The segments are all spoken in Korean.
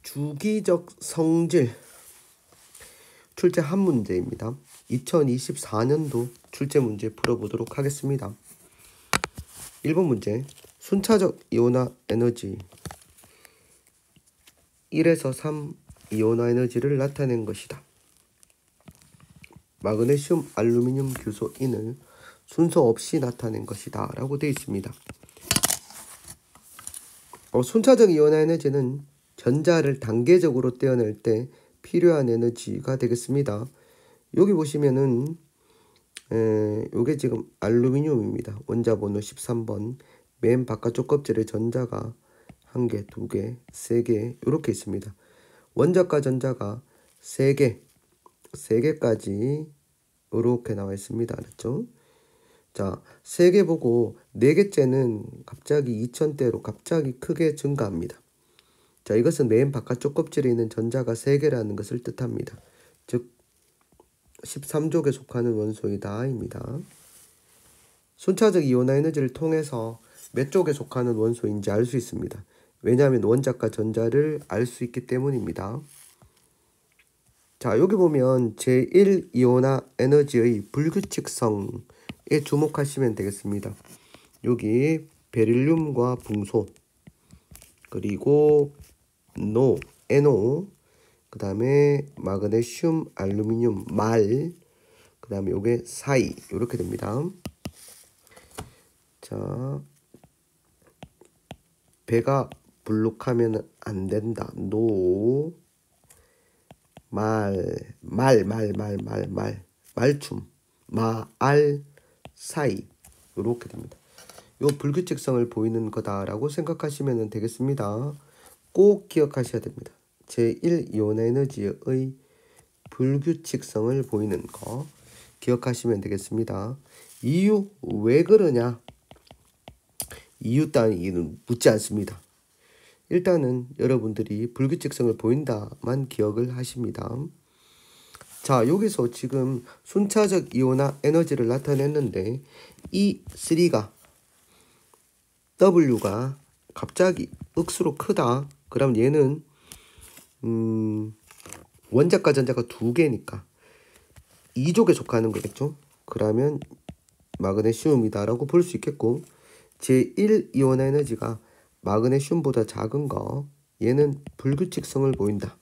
주기적 성질 출제 한 문제입니다. 2024년도 출제 문제 풀어보도록 하겠습니다. 1번 문제. 순차적 이온화 에너지 1에서 3 이온화 에너지를 나타낸 것이다. 마그네슘, 알루미늄, 규소, 인을 순서 없이 나타낸 것이다 라고 되어 있습니다. 순차적 이온화 에너지는 전자를 단계적으로 떼어낼 때 필요한 에너지가 되겠습니다. 여기 보시면은 요게 지금 알루미늄입니다. 원자 번호 13번. 맨 바깥쪽 껍질에 전자가 1개, 2개, 3개 이렇게 있습니다. 원자과 전자가 3개까지 이렇게 나와 있습니다. 알았죠? 자, 3개 보고 4개째는 갑자기 2000대로 갑자기 크게 증가합니다. 자, 이것은 맨 바깥쪽 껍질에 있는 전자가 3개라는 것을 뜻합니다. 즉 13족에 속하는 원소이다 입니다. 순차적 이온화 에너지를 통해서 몇 족에 속하는 원소인지 알 수 있습니다. 왜냐하면 원자과 전자를 알 수 있기 때문입니다. 자, 여기 보면 제1 이온화 에너지의 불규칙성에 주목하시면 되겠습니다. 여기 베릴륨과 붕소, 그리고 NO, 그 다음에 마그네슘, 알루미늄, 그 다음에 요게 사이 이렇게 됩니다. 자, 배가 불룩하면 안 된다. 말춤, 사이 이렇게 됩니다. 요 불규칙성을 보이는 거다라고 생각하시면 되겠습니다. 꼭 기억하셔야 됩니다. 제1 이온화 에너지의 불규칙성을 보이는 거 기억하시면 되겠습니다. 이유 왜 그러냐? 이유 따위는 묻지 않습니다. 일단은 여러분들이 불규칙성을 보인다만 기억을 하십니다. 자, 여기서 지금 순차적 이온화 에너지를 나타냈는데 이 3가 W가 갑자기 억수로 크다. 그럼 얘는 원자과 전자가 2개니까 2족에 속하는 거겠죠. 그러면 마그네슘이다 라고 볼 수 있겠고, 제1 이온화 에너지가 마그네슘보다 작은 거, 얘는 불규칙성을 보인다.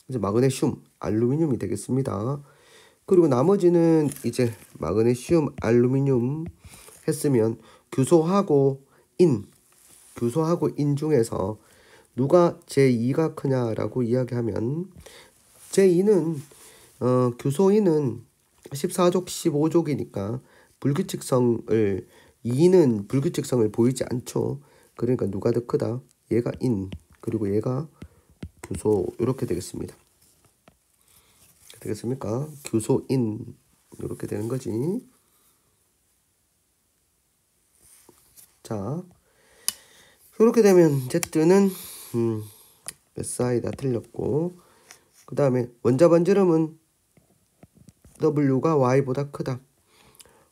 그래서 마그네슘, 알루미늄이 되겠습니다. 그리고 나머지는 이제 마그네슘, 알루미늄 했으면 규소하고 인 중에서 누가 제2가 크냐라고 이야기하면 제2는 규소인은 14족, 15족이니까 이는 불규칙성을 보이지 않죠. 그러니까 누가 더 크다? 얘가 인, 그리고 얘가 규소 이렇게 되겠습니다. 되겠습니까? 규소인 이렇게 되는 거지. 자, 이렇게 되면 Z는 SI 다 틀렸고, 그 다음에 원자 반지름은 W가 Y보다 크다.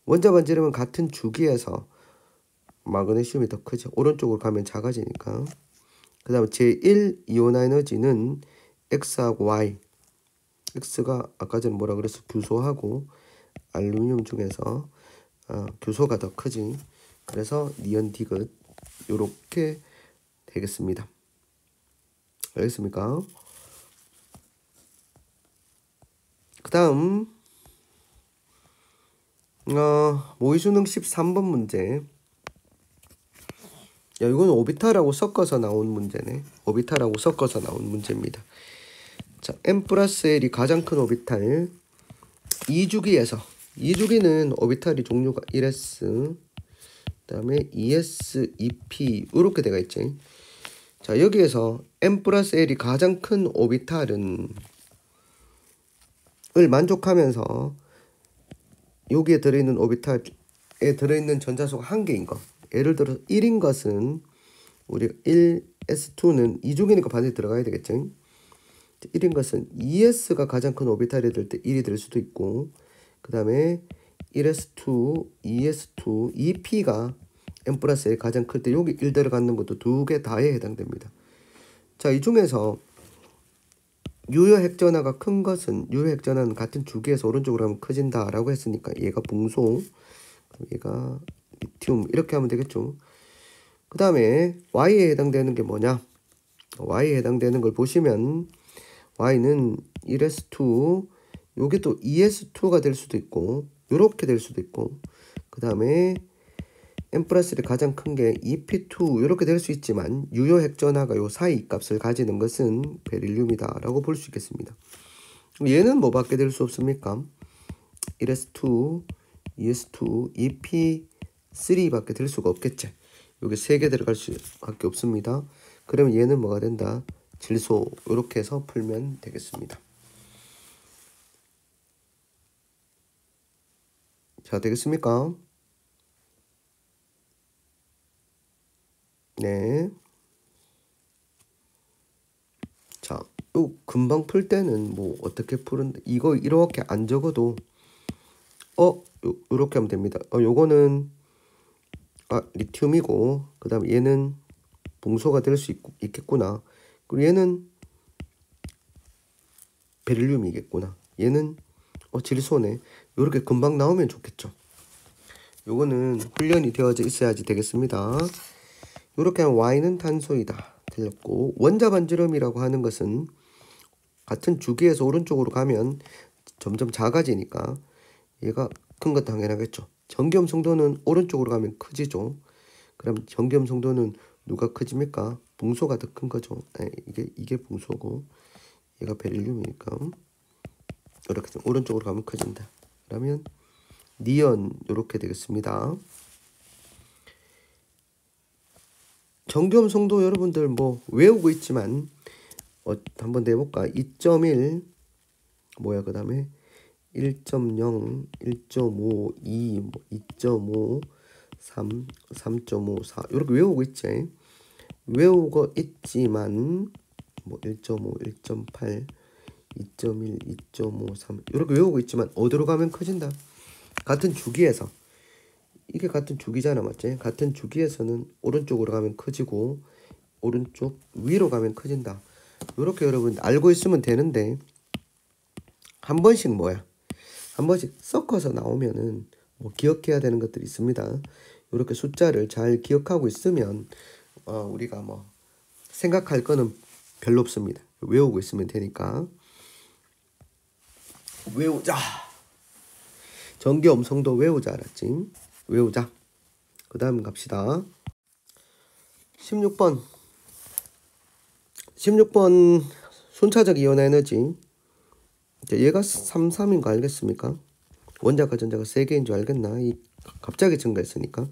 원자 반지름은 같은 주기에서 마그네슘이 더 크죠. 오른쪽으로 가면 작아지니까. 그 다음에 제1 이온화 에너지는 X하고 Y. X가 아까 전에 뭐라 그랬어? 규소하고 알루미늄 중에서 규소가 더 크지. 그래서 니언 디귿 요렇게 되겠습니다. 알겠습니까? 그 다음 모의수능 13번 문제. 야, 이건 오비탈하고 섞어서 나온 문제네. 오비탈하고 섞어서 나온 문제입니다. 자, M 플러스 L이 가장 큰 오비탈 2주기에서 2주기는 오비탈이 종류가 1s, 그 다음에 2s, 2p 이렇게 되어 있지. 자, 여기에서 M 플러스 L이 가장 큰 오비탈을 만족하면서 여기에 들어있는 오비탈에 들어있는 전자수가 1개인 거. 예를 들어서 1인 것은 우리 1s2는 2중이니까 반드시 들어가야 되겠죠. 1인 것은 2s가 가장 큰 오비탈이 될 때 1이 될 수도 있고, 그 다음에 1s2, 2s2, 2p가 M 플러스 L 가장 클 때 여기 1 들어가는 것도 2개 다에 해당됩니다. 자, 이 중에서 유효 핵전화가 큰 것은 유효 핵전화는 같은 주기에서 오른쪽으로 하면 커진다 라고 했으니까 얘가 봉소, 얘가 리튬 이렇게 하면 되겠죠. 그 다음에 Y에 해당되는 게 뭐냐? Y에 해당되는 걸 보시면 Y는 1s2 요게 또 2s2가 될 수도 있고 요렇게 될 수도 있고 그 다음에 n 플러스 1이 가장 큰 게 2p2 이렇게 될 수 있지만 유효 핵전화가 요 사이 값을 가지는 것은 베릴륨이다 라고 볼 수 있겠습니다. 얘는 뭐밖에 될 수 없습니까? 1s2, 2s2, 2p3 밖에 될 수가 없겠지. 여기 3개 들어갈 수밖에 없습니다. 그러면 얘는 뭐가 된다? 질소. 이렇게 해서 풀면 되겠습니다. 자, 되겠습니까? 네. 자, 요 금방 풀 때는 뭐 어떻게 푸는데 이거 이렇게 안 적어도 요렇게 하면 됩니다. 요거는 리튬이고 그 다음에 얘는 봉소가 될 수 있겠구나. 그리고 얘는 베릴륨이겠구나. 얘는 질소네. 요렇게 금방 나오면 좋겠죠. 요거는 훈련이 되어져 있어야지 되겠습니다. 요렇게 하면 Y는 탄소이다. 틀렸고 원자 반지름이라고 하는 것은 같은 주기에서 오른쪽으로 가면 점점 작아지니까 얘가 큰 건 당연하겠죠. 전기염 성도는 오른쪽으로 가면 크지죠. 그럼 전기염 성도는 누가 커집니까? 봉소가 더 큰 거죠. 네, 이게 봉소고 얘가 베릴륨이니까 이렇게 좀 오른쪽으로 가면 커진다. 그러면 니온 이렇게 되겠습니다. 전기염 성도 여러분들 뭐 외우고 있지만 한번 내볼까? 2.1 뭐야 그 다음에 1.0, 1.5, 2, 2.5, 3, 3.5, 4 이렇게 외우고 있지. 외우고 있지만 뭐 1.5, 1.8, 2.1, 2.5, 3 이렇게 외우고 있지만 어디로 가면 커진다? 같은 주기에서 이게 같은 주기잖아, 맞지? 같은 주기에서는 오른쪽으로 가면 커지고 오른쪽 위로 가면 커진다. 이렇게 여러분 알고 있으면 되는데 한 번씩 뭐야? 한 번씩 섞어서 나오면은 뭐 기억해야 되는 것들이 있습니다. 이렇게 숫자를 잘 기억하고 있으면 우리가 뭐 생각할 거는 별로 없습니다. 외우고 있으면 되니까 외우자. 전기 음성도 외우자 알았지? 외우자. 그 다음 갑시다. 16번 순차적 이온 에너지. 얘가 33인 거 알겠습니까? 원자과 전자가 3개인 줄 알겠나? 갑자기 증가했으니까.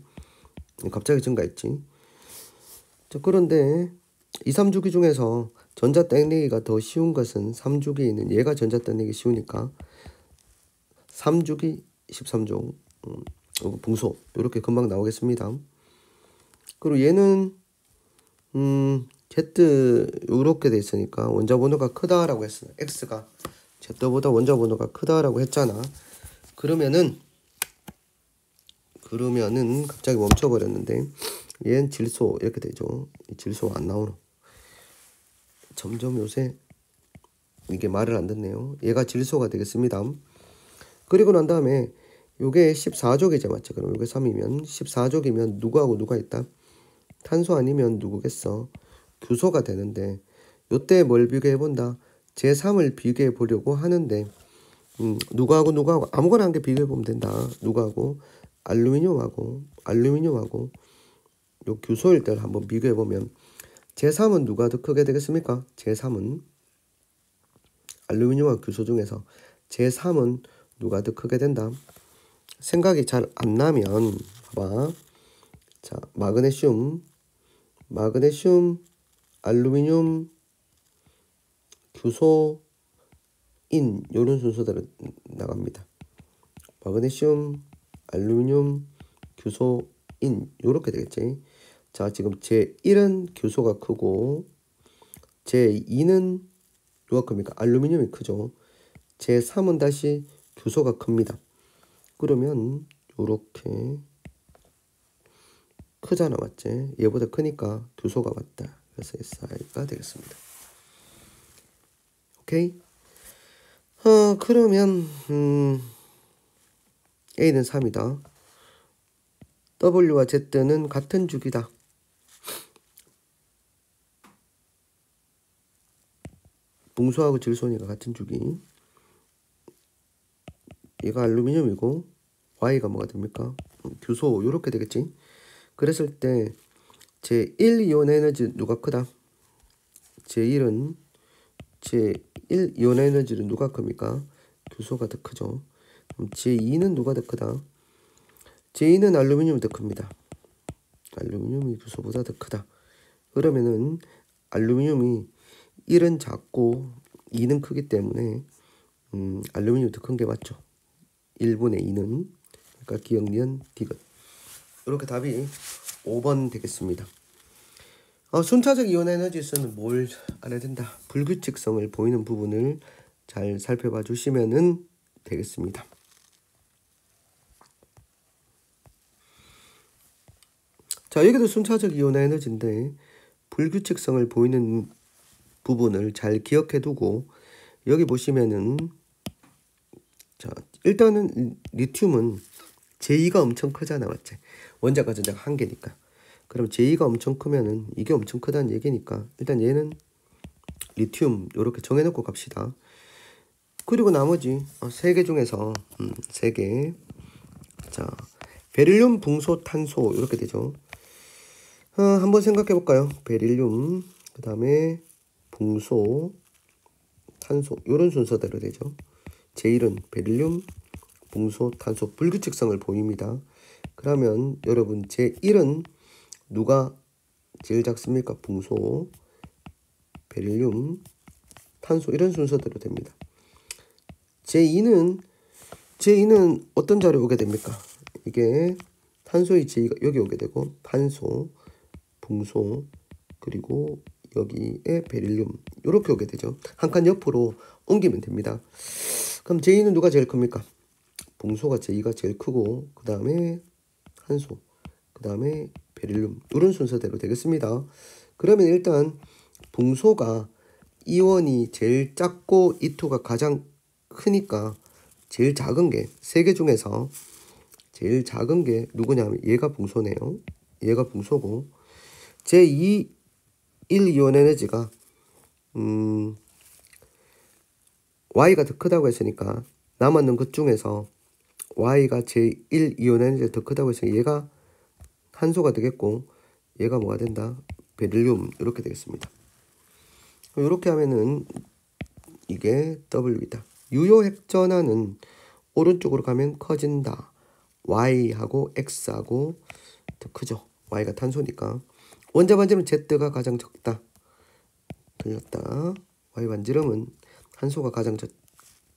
갑자기 증가했지. 자, 그런데 2, 3주기 중에서 전자 떼내기가 더 쉬운 것은 3주기에는 얘가 전자 떼내기 쉬우니까 3주기 13조 봉소 이렇게 금방 나오겠습니다. 그리고 얘는 Z 이렇게 돼 있으니까 원자 번호가 크다라고 했어. X가 Z보다 원자 번호가 크다라고 했잖아. 그러면은 갑자기 멈춰버렸는데 얘는 질소 이렇게 되죠. 질소가 안 나오노. 점점 요새 이게 말을 안 듣네요. 얘가 질소가 되겠습니다. 그리고 난 다음에 요게 14족이죠, 맞죠? 그럼 요게 3이면 14족이면 누구하고 누가 있다? 탄소 아니면 누구겠어? 규소가 되는데 요때 뭘 비교해 본다? 제3을 비교해 보려고 하는데 누구하고 아무거나 한 개 비교해 보면 된다. 누구하고? 알루미늄하고 요 규소일 때를 한번 비교해 보면 제3은 누가 더 크게 되겠습니까? 제3은 알루미늄과 규소 중에서 제3은 누가 더 크게 된다? 생각이 잘 안 나면 봐봐. 자, 마그네슘, 알루미늄, 규소, 인 요런 순서대로 나갑니다. 마그네슘, 알루미늄, 규소, 인 요렇게 되겠지. 자, 지금 제1은 규소가 크고 제2는 누가 큽니까? 알루미늄이 크죠. 제3은 다시 규소가 큽니다. 그러면 요렇게 크잖아, 맞지? 얘보다 크니까 규소가 맞다. 그래서 SI가 되겠습니다. 오케이. 오케이? 그러면 A는 3이다. W와 Z는 같은 주기다. 붕소하고 질소니까 같은 주기. 얘가 알루미늄이고 Y가 뭐가 됩니까? 규소 이렇게 되겠지. 그랬을 때 제1이온 에너지 누가 크다? 제1 이온 에너지는 누가 큽니까? 규소가 더 크죠. 그럼 제2는 누가 더 크다? 제2는 알루미늄이 더 큽니다. 알루미늄이 규소보다 더 크다. 그러면은 알루미늄이 1은 작고 2는 크기 때문에 알루미늄이 더 큰 게 맞죠. 1분의 2는. 그러니까 기억니은 디귿. 이렇게 답이 5번 되겠습니다. 순차적 이온 에너지에서는 뭘 알아야 된다? 불규칙성을 보이는 부분을 잘 살펴봐 주시면 되겠습니다. 자, 여기도 순차적 이온 에너지인데 불규칙성을 보이는 부분을 잘 기억해 두고 여기 보시면은 자, 일단은 리튬은 제2가 엄청 크잖아, 맞지? 원자과 전자가 한 개니까. 그럼 제2가 엄청 크면은 이게 엄청 크다는 얘기니까 일단 얘는 리튬 이렇게 정해놓고 갑시다. 그리고 나머지 3개 중에서 3개. 자, 베릴륨, 붕소, 탄소 이렇게 되죠. 한번 생각해 볼까요? 베릴륨, 그 다음에 붕소, 탄소 이런 순서대로 되죠. 제1은 베릴륨, 붕소, 탄소 불규칙성을 보입니다. 그러면 여러분 제1은 누가 제일 작습니까? 붕소, 베릴륨, 탄소 이런 순서대로 됩니다. 제2는 어떤 자리에 오게 됩니까? 이게 탄소의 제2가 여기 오게 되고 탄소, 붕소 그리고 여기에 베릴륨 이렇게 오게 되죠. 한 칸 옆으로 옮기면 됩니다. 그럼 제2는 누가 제일 큽니까? 붕소가 제2가 제일 크고 그 다음에 탄소, 그 다음에 베릴륨 이런 순서대로 되겠습니다. 그러면 일단 붕소가 이원이 제일 작고 E2가 가장 크니까 제일 작은 게 3개 중에서 제일 작은 게 누구냐면 얘가 붕소네요. 얘가 붕소고 제2 1이온 에너지가 Y가 더 크다고 했으니까 남았는 것 중에서 Y가 제1 이온 에너지가 더 크다고 했으니까 얘가 탄소가 되겠고 얘가 뭐가 된다? 베릴륨 이렇게 되겠습니다. 이렇게 하면은 이게 W이다. 유효 핵전화는 오른쪽으로 가면 커진다. Y하고 X하고 더 크죠. Y가 탄소니까. 원자 반지름 Z가 가장 적다. 틀렸다. Y 반지름은 탄소가 가장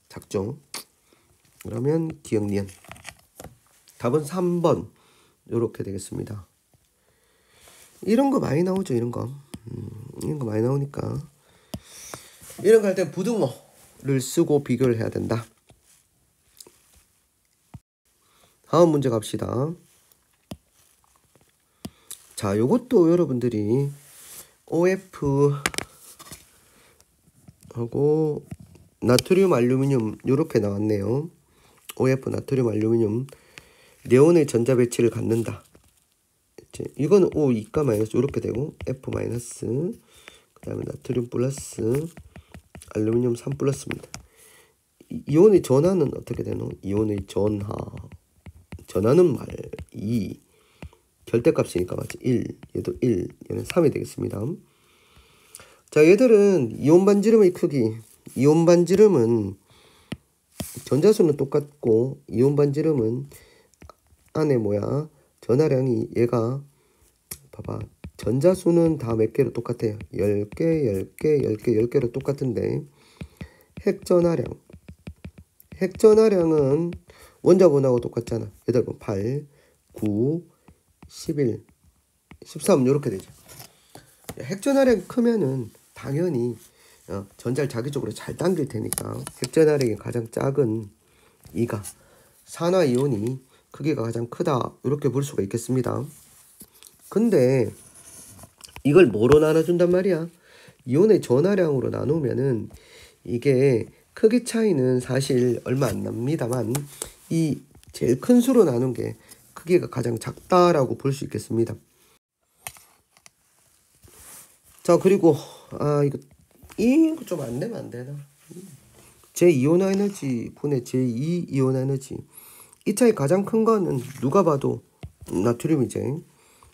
작죠. 그러면 기억니은. 답은 3번 이렇게 되겠습니다. 이런 거 많이 나오죠. 이런 거 많이 나오니까 이런 거 할 때 부등호를 쓰고 비교를 해야 된다. 다음 문제 갑시다. 자, 요것도 여러분들이 OF 하고 나트륨, 알루미늄 요렇게 나왔네요. OF, 나트륨, 알루미늄 네온의 전자 배치를 갖는다. 이거는 O, 이가 마이너스 이렇게 되고 F 마이너스 그 다음에 나트륨 플러스 알루미늄 3 플러스입니다. 이온의 전하는 어떻게 되노? 이온의 전하는 말 2 절대값이니까 맞지? 1 얘도 1 얘는 3이 되겠습니다. 자, 얘들은 이온 반지름의 크기 이온 반지름은 전자수는 똑같고 이온 반지름은 안에 뭐야 전하량이 얘가 봐봐 전자수는 다 몇 개로 똑같아요. 10개 10개로 똑같은데 핵전하량은 원자번하고 똑같잖아. 얘들 8 9 11 13 이렇게 되죠. 핵전하량이 크면은 당연히 전자를 자기적으로 잘 당길 테니까 핵전하량이 가장 작은 이가 산화이온이 크기가 가장 크다 이렇게 볼 수가 있겠습니다. 근데 이걸 뭐로 나눠준단 말이야? 이온의 전하량으로 나누면은 이게 크기 차이는 사실 얼마 안 납니다만 이 제일 큰 수로 나눈 게 크기가 가장 작다라고 볼 수 있겠습니다. 자, 그리고 이거 좀 안 내면 안 되나? 제2온화 에너지 분의 제2이온화 에너지, 이 차이 가장 큰 거는 누가 봐도 나트륨이지.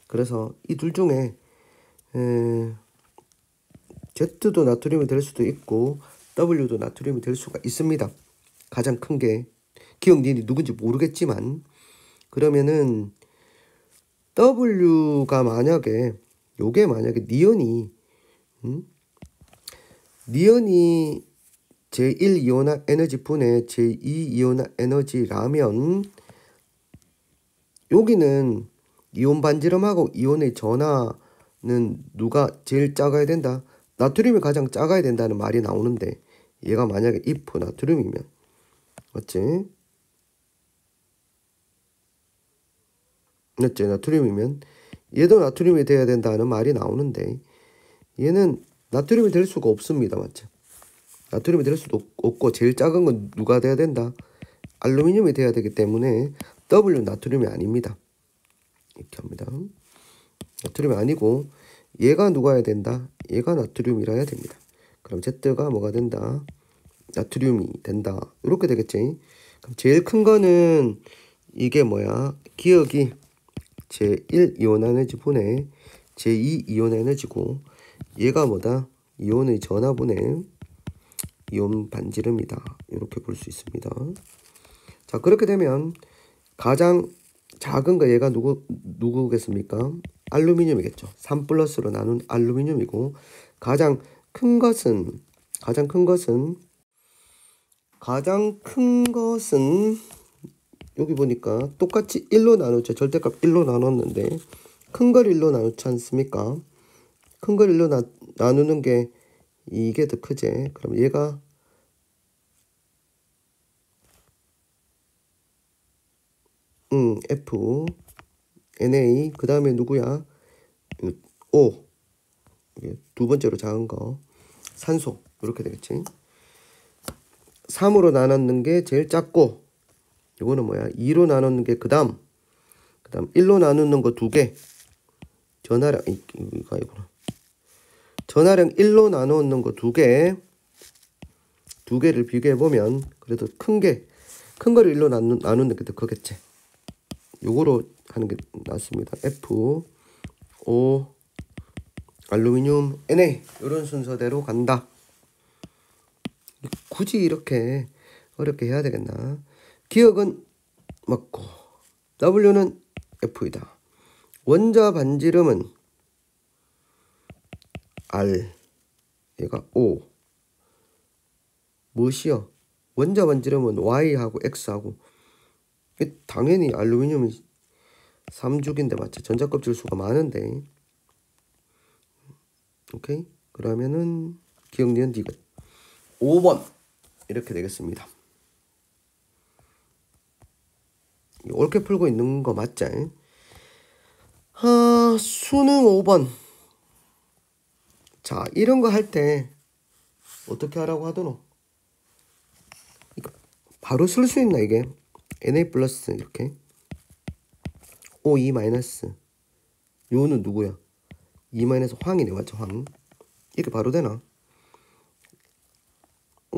그래서 이 둘 중에 Z도 나트륨이 될 수도 있고 W도 나트륨이 될 수가 있습니다. 가장 큰 게 기억니은이 누군지 모르겠지만, 그러면은 W가 만약에 요게 만약에 니온이 제1이온화 에너지 분의 제2이온화 에너지라면 여기는 이온 반지름하고 이온의 전하는 누가 제일 작아야 된다? 나트륨이 가장 작아야 된다는 말이 나오는데, 얘가 만약에 if 나트륨이면 맞지? 맞지? 나트륨이면 얘도 나트륨이 돼야 된다는 말이 나오는데, 얘는 나트륨이 될 수가 없습니다. 맞죠? 나트륨이 될 수도 없고 제일 작은 건 누가 돼야 된다? 알루미늄이 돼야 되기 때문에 W 나트륨이 아닙니다. 이렇게 합니다. 나트륨이 아니고 얘가 누가 해야 된다? 얘가 나트륨이라 해야 됩니다. 그럼 Z가 뭐가 된다? 나트륨이 된다. 이렇게 되겠지. 그럼 제일 큰 거는 이게 뭐야? 기억이 제1이온화 에너지 분의 제2이온화 에너지고, 얘가 뭐다? 이온의 전하분의 이온 반지름이다. 이렇게 볼 수 있습니다. 자, 그렇게 되면 가장 작은 거 얘가 누구겠습니까? 알루미늄이겠죠. 3 플러스로 나눈 알루미늄이고, 가장 큰 것은 여기 보니까 똑같이 1로 나누죠. 절대값 1로 나눴는데 큰 걸 1로 나누지 않습니까? 큰 걸 1로 나누는 게 이게 더 크지. 그럼 얘가 F Na, 그 다음에 누구야? O, 두 번째로 작은 거 산소. 이렇게 되겠지. 3으로 나눴는 게 제일 작고, 이거는 뭐야? 2로 나누는 게 그 다음 1로 나누는 거 2개. 전하량 이거 아니구나. 전하량 1로 나누는 거 2개. 2개를 비교해 보면 그래도 큰 거를 1로 나누는 게 더 크겠지. 요거로 하는 게 낫습니다. F, O, 알루미늄, Na, 이런 순서대로 간다. 굳이 이렇게 어렵게 해야 되겠나? 기억은 맞고 W는 F이다. 원자 반지름은 R, 얘가 O. 무엇이요? 원자 반지름은 Y하고 X하고, 당연히 알루미늄이 3죽인데 맞지? 전자껍질 수가 많은데. 오케이? 그러면은 기억니은 디귿 5번 이렇게 되겠습니다. 옳게 풀고 있는 거 맞지? 수능 5번. 자, 이런 거 할 때 어떻게 하라고 하더노? 바로 쓸 수 있나 이게? Na 플러스 이렇게 O2 마이너스, 요는 누구야? 2 마이너스 황이네. 맞죠? 황. 이렇게 바로 되나?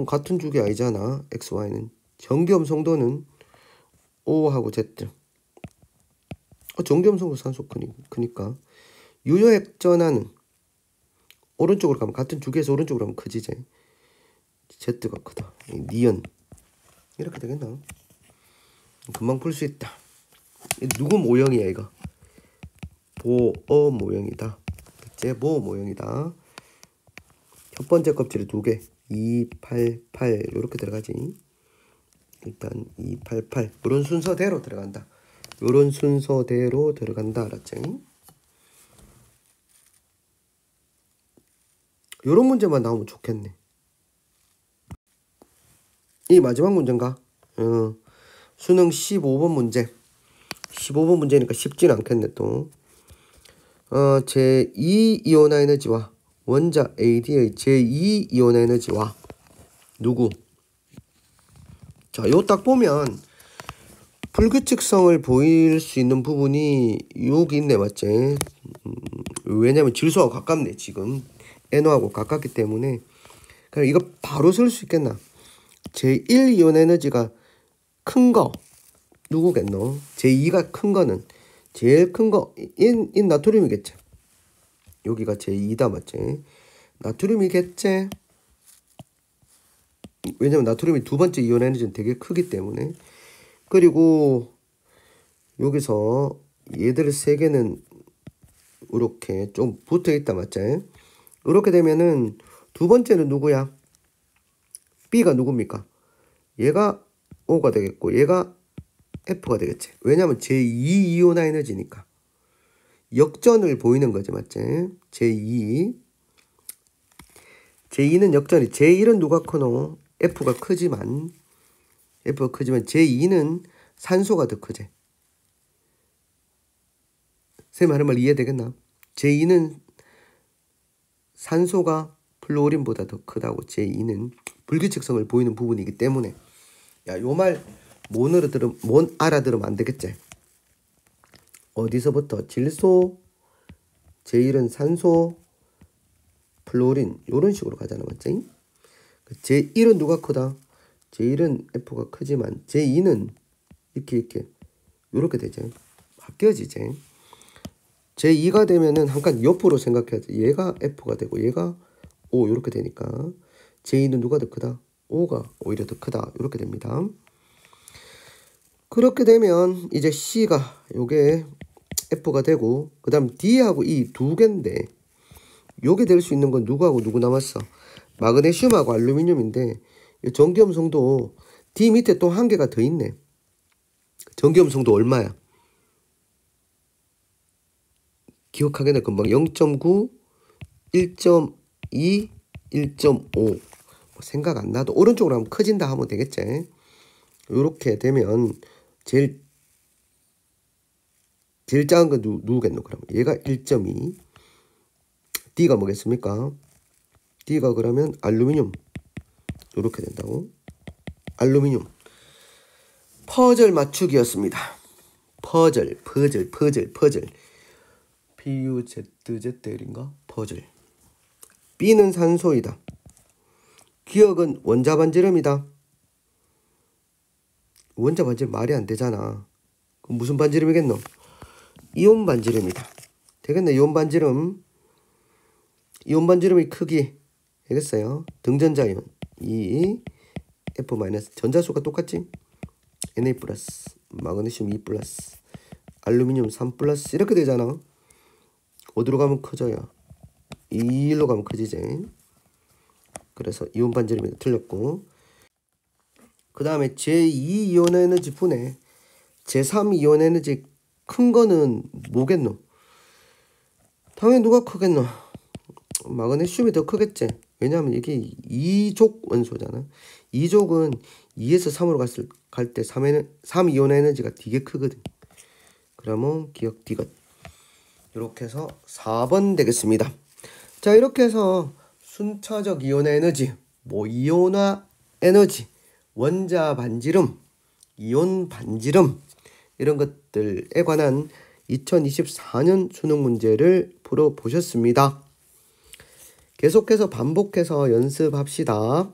같은 주기 아니잖아. X, Y는. 전기염성도는 O하고 Z. 전기염성도 산소 크니까. 유효액 전하는 오른쪽으로 가면, 같은 주기에서 오른쪽으로 가면 크지. Z가 크다. 니은. 이렇게 되겠나? 금방 풀 수 있다. 누구 모형이야 이거? 보어 모형이다. 제보 모형이다. 첫 번째 껍질이 2개. 2, 8, 8 이렇게 들어가지. 일단 2, 8, 8 이런 순서대로 들어간다. 이런 순서대로 들어간다. 알았지? 이런 문제만 나오면 좋겠네. 이 마지막 문제인가? 수능 15번 문제. 15번 문제니까 쉽진 않겠네 또. 제2이온화 에너지와 원자 AD의 제2이온화 에너지와 누구? 자, 요 딱 보면 불규칙성을 보일 수 있는 부분이 여기 있네, 맞지? 왜냐면 질소하고 가깝네, 지금. NO하고 가깝기 때문에. 그럼 이거 바로 쓸 수 있겠나? 제1이온 에너지가 큰 거 누구겠노? 제2가 큰 거는 제일 큰 거 인 나트륨이겠지. 여기가 제2다, 맞지? 나트륨이겠지? 왜냐면 나트륨이 두 번째 이온 에너지는 되게 크기 때문에. 그리고 여기서 얘들 세 개는 이렇게 좀 붙어 있다, 맞지? 이렇게 되면은 두 번째는 누구야? B가 누굽니까? 얘가 O가 되겠고 얘가 F가 되겠지. 왜냐면 제2 이온 에너지니까 역전을 보이는 거지, 맞지? 제2는 역전이. 제1은 누가 크노? F가 크지만 제2는 산소가 더 크지. 쌤 하는 말 이해되겠나? 제2는 산소가 플루오린보다 더 크다고. 제2는 불규칙성을 보이는 부분이기 때문에. 야, 요 말 못 알아들으면 안 되겠지. 어디서부터? 질소, 제1은 산소, 플루오린 요런 식으로 가잖아, 맞지? 제1은 누가 크다? 제1은 F가 크지만 제2는 이렇게 요렇게 되지. 바뀌어지지. 제2가 되면은 한칸 옆으로 생각해야지. 얘가 F가 되고 얘가 O 요렇게 되니까 제2는 누가 더 크다? O가 오히려 더 크다. 요렇게 됩니다. 그렇게 되면 이제 C가 요게 F가 되고 그 다음 D하고 E 두 개인데 요게 될 수 있는 건 누구하고 누구 남았어? 마그네슘하고 알루미늄인데 전기염성도 D 밑에 또 한 개가 더 있네. 전기염성도 얼마야? 기억하겠네. 금방 0.9, 1.2, 1.5 생각 안 나도 오른쪽으로 하면 커진다 하면 되겠지. 요렇게 되면 제일 작은 건 누구겠노? 그럼 얘가 1.2. D가 뭐겠습니까? D가 그러면 알루미늄. 요렇게 된다고. 알루미늄. 퍼즐 맞추기였습니다. 퍼즐. PUZZL인가? 퍼즐. B는 산소이다. 기억은 원자 반지름이다. 원자 반지름 말이 안 되잖아. 그럼 무슨 반지름이겠노? 이온 반지름이다. 되겠네. 이온 반지름의 크기 되겠어요. 등전자이온 E F- 전자수가 똑같지? Na+, 마그네슘 E+, 알루미늄 3+ 이렇게 되잖아. 어디로 가면 커져요? 이일로 가면 커지지. 그래서 이온 반지름이 틀렸고, 그 다음에 제2 이온 에너지 분해 제3 이온 에너지 큰 거는 뭐겠노? 당연히 누가 크겠노? 마그네슘이 더 크겠지. 왜냐하면 이게 2족 원소잖아. 2족은 2에서 3으로 갈 때 3 이온 에너지가 되게 크거든. 그러면 기억 디귿. 이렇게 해서 4번 되겠습니다. 자, 이렇게 해서 순차적 이온 에너지, 이온화 에너지, 원자 반지름, 이온 반지름 이런 것들에 관한 2024년 수능 문제를 풀어보셨습니다. 계속해서 반복해서 연습합시다.